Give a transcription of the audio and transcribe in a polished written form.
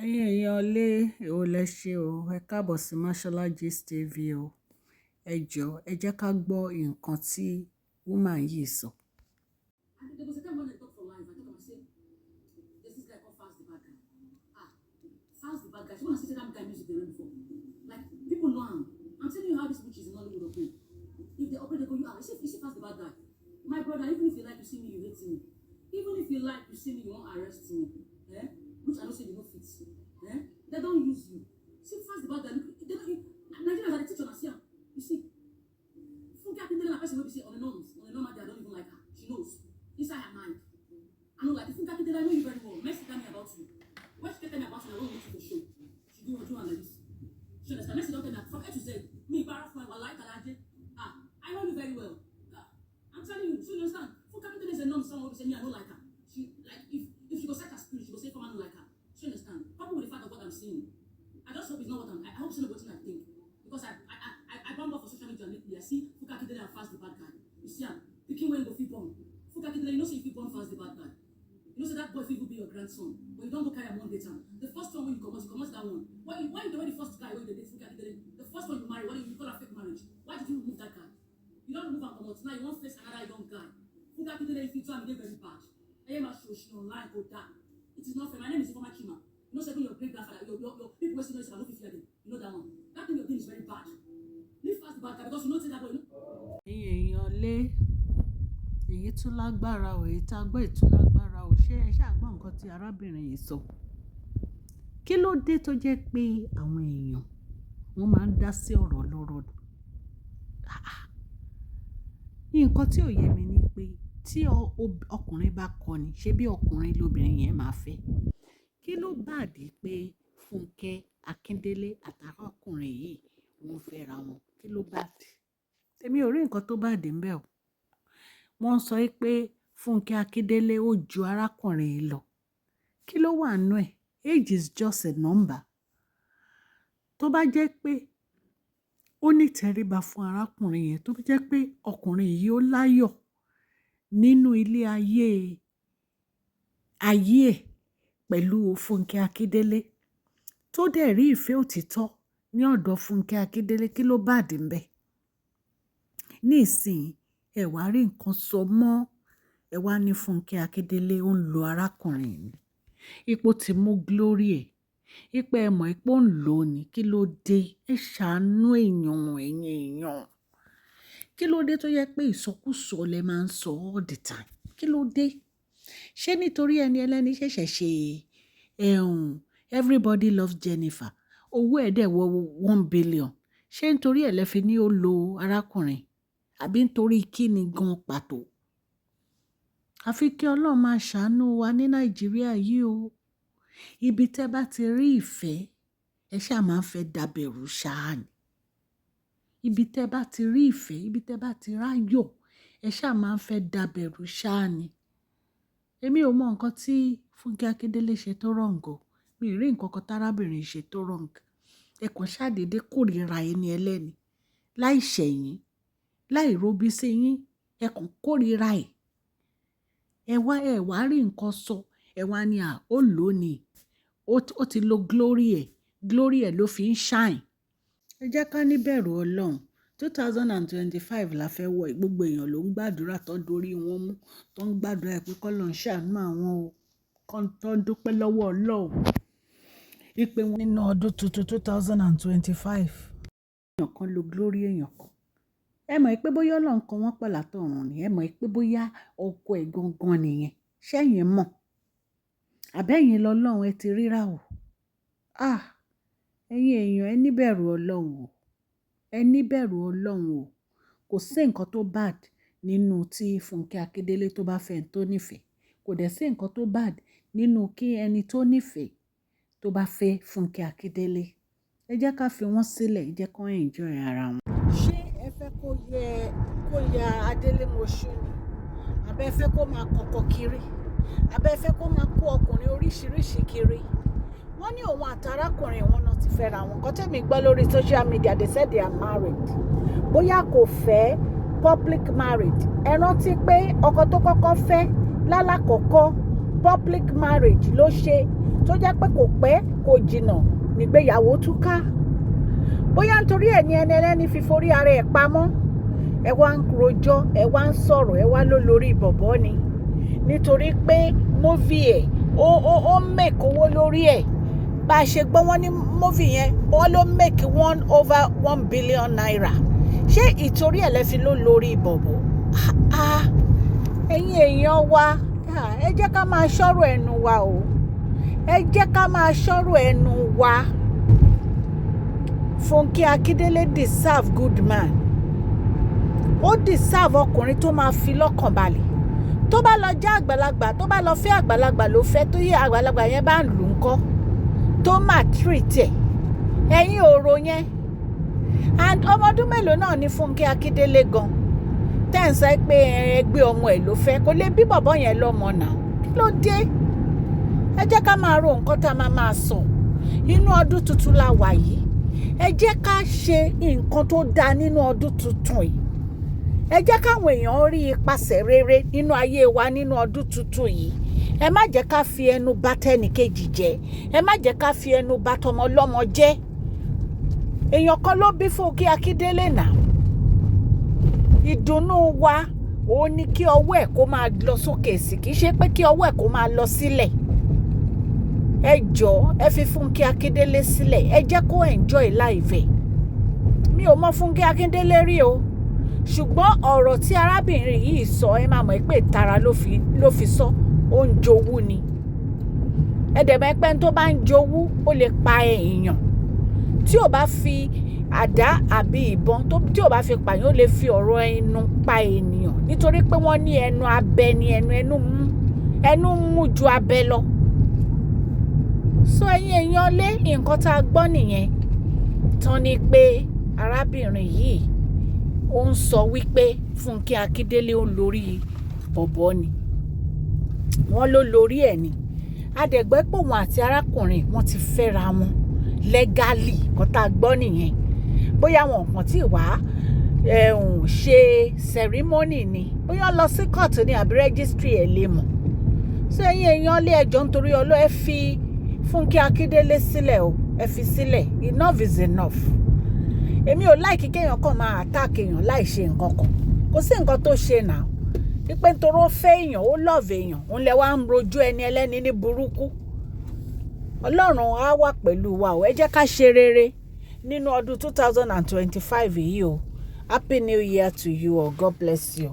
Ẹ̀yin èèyàn lé èwo lẹ ṣe o, ẹ káàbọ̀ sí Mashola Gist TV o. Ẹ jọ̀ọ́, ẹ jẹ́ ká gbọ́ nǹkan tí woman yìí sọ. And there was a time when I talk for life, I talk and say, there's this guy called Fast the Bad Guy. Fast the Bad Guy. So when I say that guy music they ready for, like people know him. I'm telling you how this witch is in Hollywood operate. If they operate, they go, you see Fast the Bad Guy. My brother, even if you like to see me, you hate me. Even if you like to see me, you won't arrest me. Eh? Which I don't say they don't fit. Eh? They don't use you. See Fast the Bad Guy. They don't. Nigerians are the teacher on Asia. You see. Funke Akindele, a person will be say on the normal day, I don't even like her. She knows. Inside her mind. I know, like, Funke Akindele, I know you very well. Messi tell me about you. When she tell me about you, I won't meet you for show. She do her like this. She understand? Messi don't tell me, from A to Z. Me, Barafman, Walai, Kalaje. I know you very well. I'm telling you, so you understand? Funke Akindele is a norm, someone will say me, I don't like her. She, like, if she go set her spirit, she go say, come on, like her. She understand? Couple with the fact of what I'm saying. I just hope it's not what I hope it's not what I think. Because I bump off for social media lately. I see Funke Akindele and Fast the Bad Guy. You see, I'm picking when go fit born. Funke Akindele, you know, say if you born Fast the Bad Guy. You know, say that boy will be your grandson. But you don't go carry him one day time. The first one when you come out that one. Why you the first guy when you date Funke Akindele? The first one you marry, why you call a fake marriage? Why did you remove that guy? You don't remove him come out. Now you want to face another young guy. Funke Akindele, if you tell me, they're very bad. I am a show, she online, go down. It is not fair. My name is Ifoma Chima. You know, saying your great grandfather, your people who say no, I don't fear them. You know that one. That thing you're doing is very bad. Leave Fast the Bad Guy because you know that boy. Ẹ̀yin èèyàn lé èyí tún lágbára o, èyí tá gbọ́ ìtún lágbára o. Ṣé ẹ ṣáà gbọ́ nǹkan tí arábìnrin yìí sọ? Kí ló dé tó jẹ́ pé àwọn èèyàn wọ́n máa ń dá sí ọ̀rọ̀ lọ́rọ̀? Nǹkan tí ò yé mi ni pé tí ọkùnrin bá kọni, ṣé bí ọkùnrin lóbìnrin yẹn máa fẹ́? Kí ló bàdí pé Funke Akindele àtàkùnrin yìí wọ́n fẹ́ra wọn? Kí ló bàdí? Èmi ò rí nǹkan tó bàdí ń bẹ̀ o. Wọ́n sọ pé Funke Akindele ó ju arákùnrin yìí lọ. Kí ló wà nínú ẹ̀? Age is just a number. Tó bá jẹ́ pé ó ní ìtẹríba fún arákùnrin yẹn, tó bá jẹ́ pé ọkùnrin yìí ó láyọ̀ nínú ilé ayé ẹ̀ pẹ̀lú Funke Akindele, tó dẹ̀ rí ìfẹ́ òtítọ́ ní ọ̀dọ̀ Funke Akindele, kí ló bàdí ń bẹ̀? Nísìnyí ẹ wá rí nǹkan sọ mọ́, ẹ wá ní Funke Akindele ó ń lo arákùnrin ni. Ipò ti mú glory ẹ̀. Ipò ẹ mọ̀ ipò ń lò ní. Kí ló dé? Ẹ ṣàánú ẹ̀yin èèyàn. Kí ló dé tó yẹ pé ìsọkúsọ lẹ máa ń sọ all the time? Kí ló dé? Ṣé nítorí ẹni ẹlẹ́ni ṣẹ̀ṣẹ̀ ṣe everybody loves Jennifer, owó ẹ̀ dẹ̀ wọ 1 billion? Ṣé nítorí ẹ̀ lẹ fi ní ó lo arákùnrin? Àbí nítorí kí ni gan pàtó? Àfi kí Ọlọ́run máa ṣàánú wa ní Nàìjíríà yìí o. Ibi tẹ́ bá ti rí ìfẹ́, ẹ ṣáà máa ń fẹ́ dàbẹ̀rù ṣáá ni. Ibi tẹ́ bá ti rí ìfẹ́, ibi tẹ́ bá ti ráyọ̀, ẹ ṣáà máa ń fẹ́ dàbẹ̀rù ṣáá ni. Èmi ò mọ nǹkan tí Funke Akindele ṣe tó wrong o. Mi ò rí nǹkan kan tárábìnrin ṣe tó wrong. Ẹ kàn ṣàdédé kórìíra ẹni ẹlẹ́ni láì ṣẹ̀yìn, láì robi sí yín, ẹ kàn kórìíra ẹ̀. Ẹ wá rí nǹkan sọ, ẹ wá ní ó lò ní. Ó ti lo glory ẹ̀ ló fi ń shine. Ẹ jẹ́ ká níbẹ̀rù Ọlọ́run. 2025 la fẹ́ wọ̀, gbogbo èèyàn ló ń gbàdúrà tó ń dorí wọn mú, tó ń gbàdúrà pé k'Ọlọ́run ṣàánú àwọn o, tó ń dúpẹ́ lọ́wọ́ Ọlọ́run. Ìpè wọn nínú ọdún tuntun 2025. Èèyàn kan lo glory èèyàn kan. Ẹ mọ̀ pé bóyá Ọlọ́run kan wọ́n pẹ̀lú àtọ̀run ni. Ẹ mọ̀ pé bóyá ọkọ ẹ̀ gangan nìyẹn. Ṣẹ́yìn mọ̀? Àbẹ́yìn lọ́lọ́run ẹ ti ríra o. Ẹ̀yin èèyàn ẹ níbẹ̀rù Ọlọ́run o. Ẹ níbẹ̀rù Ọlọ́run o. Kò sí nǹkan tó bad nínú tí Funke Akindele tó bá fẹ́ ẹni tó nífẹ̀ẹ́. Kò dẹ̀ sí nǹkan tó bad nínú kí ẹni tó nífẹ̀ẹ́ tó bá fẹ́ Funke Akindele. Ẹ jẹ́ ká fi wọ́n sílẹ̀, ẹ jẹ́ kó enjoy ara wọn. Ṣé ẹ fẹ́ kó ya Adélémọṣú ni? Àbẹ́ ẹ fẹ́ kó máa kọ̀kọ̀ kiri? Àbẹ́ ẹ fẹ́ kó máa kó ọkùnrin oríṣiríṣi kiri? Wọ́n ní òun àtàrákùnrin wọn náà ti fẹ́ra wọn. Nǹkan tẹ́mi gbọ́ lórí social media, they said they are married. Bóyá kò fẹ́ public marriage. Ẹ rántí pé ọkọ tó kọ́kọ́ fẹ́ lálàkọ́kọ́ public marriage ló ṣe tó jẹ́ pé kò pẹ́ kò jìnnà nígbéyàwó túká bóyá nítorí ẹ̀ ní ẹni ẹlẹ́ni fi forí ara ẹ̀ pamọ́ ẹ wá ń rojọ́ ẹ wá ń sọ̀rọ̀ ẹ wá ló lórí bọ̀bọ́ ni nítorí pé móvì ẹ̀ ó make owó lórí ẹ̀ bá a ṣe gbọ́ wọ́n ní móvì yẹn wọ́n ló make over 1 billion naira ṣé ìtorí ẹ̀ lẹ́fi ló lórí bọ̀bọ́ ẹ̀yin èèyàn wa ẹ jẹ́ ká máa ṣọ́rọ̀ ẹnu wa o ẹ jẹ́ ká máa ṣọ́rọ̀ ẹnu wa Fúnkẹ́ Akíndélé deserve good man ó deserve ọkùnrin tó máa fi lọ́kàn balẹ̀ tó bá lọ jẹ́ àgbàlagbà tó bá lọ fẹ́ àgbàlagbà ló fẹ́ tó yẹ àgbàlagbà yẹn bá ń lù ú kọ́ tó máa treat ẹ̀ ẹ̀yin òòrò yẹn and ọmọ ọdún mélòó náà ní Fúnkẹ́ Akíndélé gan tẹ́ǹsán pé ẹgbẹ́ ọmọ ẹ̀ ló fẹ́ kó lè bí bọ̀bọ́ yẹn lọ́mọ náà kí ló dé ẹ jẹ́ ká máa ro nǹkan tá a máa sọ inú ọdún tuntun la wà yìí ẹ jẹ́ ká ṣe nǹkan tó dáa nínú ọdún tuntun yìí ẹ jẹ́ káwọn èèyàn rí ipasẹ̀ rere nínú ayé wa nínú ọdún tuntun yìí ẹ má jẹ́ ká fi ẹnu bà tẹnìkejì jẹ́ ẹ má jẹ́ ká fi ẹnu bà tọmọ lọ́mọ jẹ́ èèyàn kan ló bí Fúnkẹ́ Akíndélé náà ìdùnnú wa òun ni kí ọwọ́ ẹ̀ kó máa lọ sókè sí kì í ṣe pé kí ọwọ́ ẹ̀ kó máa lọ sílẹ̀ ẹ jọ̀ọ́ ẹ fi Fúnkẹ́ Akíndélé sílẹ̀ ẹ jẹ́ kó enjoy life ẹ̀ mi ò mọ Fúnkẹ́ Akíndélé rí o ṣùgbọ́n ọ̀rọ̀ tí arábìnrin yìí sọ ẹ máa mọ̀ pé ìtara ló fi sọ ó ń jowú ni ẹ̀dẹ̀mọ̀ pẹ́ tó bá ń jowú ó lè pa èèyàn tí ò bá fi àdá àbí ìbọn tí ò bá fi pààyàn ó lè fi ọ̀rọ̀ ẹnu pa ènìyàn nítorí pé wọ́n ní ẹnu abẹ ni ẹnu mú ju abẹ lọ so ẹ̀yin èèyàn lé nǹkan tá a gbọ́ nìyẹn tán ni pé arábìnrin yìí ó ń sọ wípé Fúnkẹ́ Akíndélé ó lórí bọ̀bọ́ ni wọ́n ló lórí ẹ̀ ni adẹ̀gbẹ́ pò wọn àti arákùnrin wọn ti fẹ́ra wọn lẹ́gálì kan tá a gbọ́ nìyẹn bóyá wọn kàn tí wá ṣe sẹ̀rímọ́nì ni bóyá lọ sí kóòtù ní àbí rẹ́gísítírì ẹ̀ lè mọ̀ so ẹ̀yin èèyàn lé ẹjọ́ nítorí ọlọ́ ẹ fi Fúnkẹ́ Akíndélé sílẹ̀ o ẹ fi sílẹ̀ enough is enough èmi ò láìkí kéèyàn kàn máa attack èèyàn láì ṣe nǹkan kan kò sí nǹkan tó ṣe náà wípé nítorí ó fẹ́ èèyàn ó love èèyàn òun lẹ wá ń rojú ẹni ẹlẹ́ni ní burúkú Ọlọ́run á wà pẹ̀lú wa o ẹ jẹ́ ká ṣe rere nínú ọdún 2025 yìí o happy new year to you all God bless you.